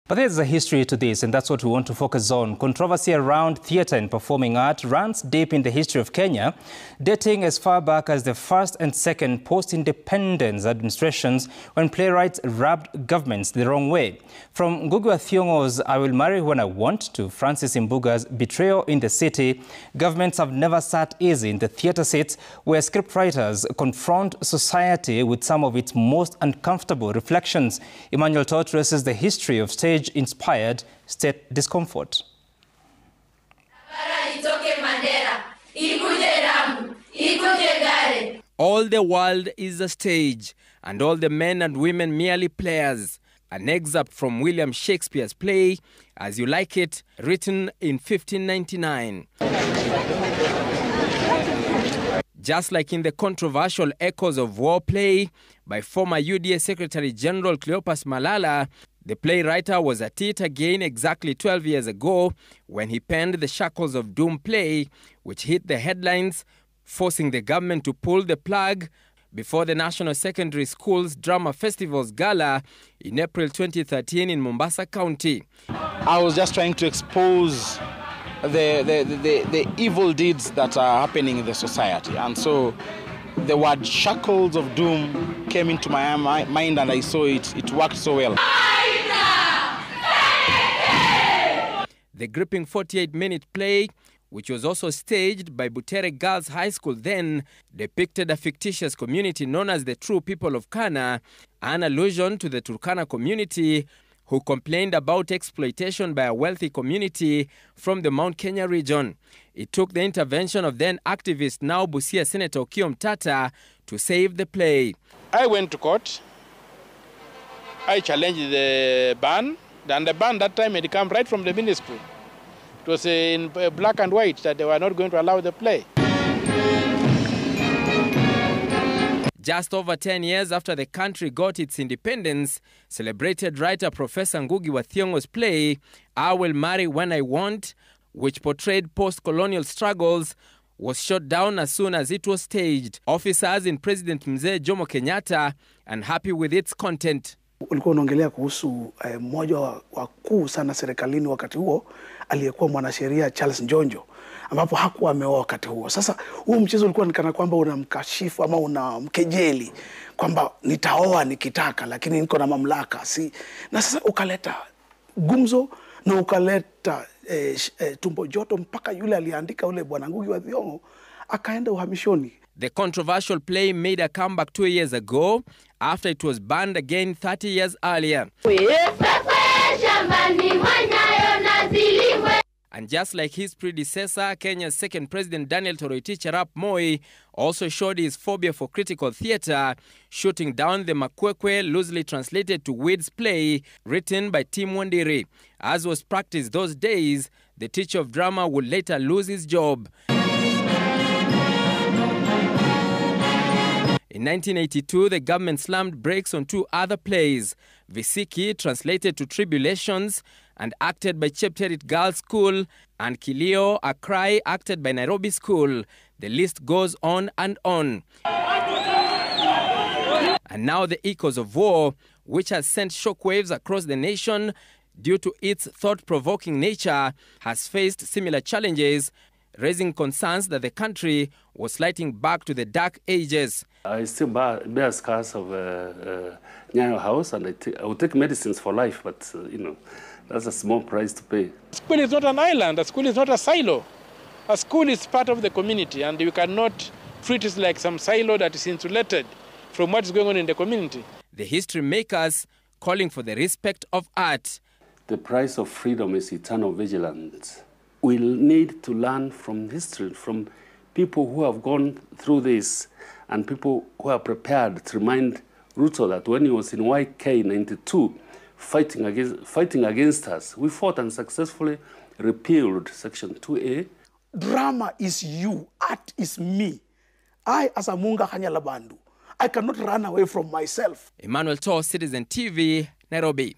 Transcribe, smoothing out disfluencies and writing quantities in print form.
But there's a history to this, and that's what we want to focus on. Controversy around theatre and performing art runs deep in the history of Kenya, dating as far back as the first and second post-independence administrations when playwrights rubbed governments the wrong way. From Ngugi Thiong'o's I Will Marry When I Want to Francis Mbuga's Betrayal in the City, governments have never sat easy in the theatre seats where scriptwriters confront society with some of its most uncomfortable reflections. Emmanuel Todd traces the history of stage-inspired state discomfort. All the world is a stage, and all the men and women merely players. An excerpt from William Shakespeare's play, As You Like It, written in 1599. Just like in the controversial Echoes of War play by former UDA Secretary General Cleopas Malala, the playwright was at it again exactly 12 years ago when he penned the Shackles of Doom play, which hit the headlines, forcing the government to pull the plug before the National Secondary Schools Drama Festival's gala in April 2013 in Mombasa County. I was just trying to expose the evil deeds that are happening in the society. And so the word Shackles of Doom came into my mind and I saw it. It worked so well. The gripping 48-minute play, which was also staged by Butere Girls High School then, depicted a fictitious community known as the True People of Kana, an allusion to the Turkana community who complained about exploitation by a wealthy community from the Mount Kenya region. It took the intervention of then activist, now Busia Senator Okiya Omtatah, to save the play. I went to court. I challenged the ban, and the ban that time had come right from the ministry. It was in black and white that they were not going to allow the play. Just over 10 years after the country got its independence, celebrated writer Professor Ngugi Thiong'o's play, I Will Marry When I Want, which portrayed post-colonial struggles, was shot down as soon as it was staged. Officers in President Mzee Jomo Kenyatta unhappy with its content. Ulikuwa unaongelea kuhusu mmoja wa kuu sana serikalini wakati huo aliyekuwa mwanasheria Charles Njonjo, ambapo hakuwa ameoa wakati huo. Sasa huo mchezo ulikuwa ni kana kwamba unamkashifu ama unamkejeli kwamba nitaoa nikitaka lakini niko na mamlaka na sasa ukaleta gumzo na ukaleta tumbo joto mpaka yule aliandika ule bwana Ngugi Thiong'o akaenda uhamishoni. The controversial play made a comeback 2 years ago after it was banned again 30 years earlier. And just like his predecessor, Kenya's second president Daniel Toroitich arap Moi also showed his phobia for critical theatre, shooting down the Makwekwe, loosely translated to Weeds play, written by Tim Wandiri. As was practiced those days, the teacher of drama would later lose his job. In 1982, the government slammed brakes on 2 other plays, Visiki, translated to Tribulations, and acted by Chepterit Girls School, and Kilio, A Cry, acted by Nairobi School. The list goes on and on. And now the Echoes of War, which has sent shockwaves across the nation due to its thought-provoking nature, has faced similar challenges, raising concerns that the country was sliding back to the dark ages. I still bear scars of Nyayo House, and I will take medicines for life, but that's a small price to pay. School is not an island. A school is not a silo. A school is part of the community, and you cannot treat it like some silo that is insulated from what is going on in the community. The history makers calling for the respect of art. The price of freedom is eternal vigilance. We'll need to learn from history, from people who have gone through this, and people who are prepared to remind Ruto that when he was in YK 92, fighting against us, we fought and successfully repealed Section 2A. Drama is you, art is me. I, as a Munga Kanyalabandu, I cannot run away from myself. Emmanuel Todd, Citizen TV, Nairobi.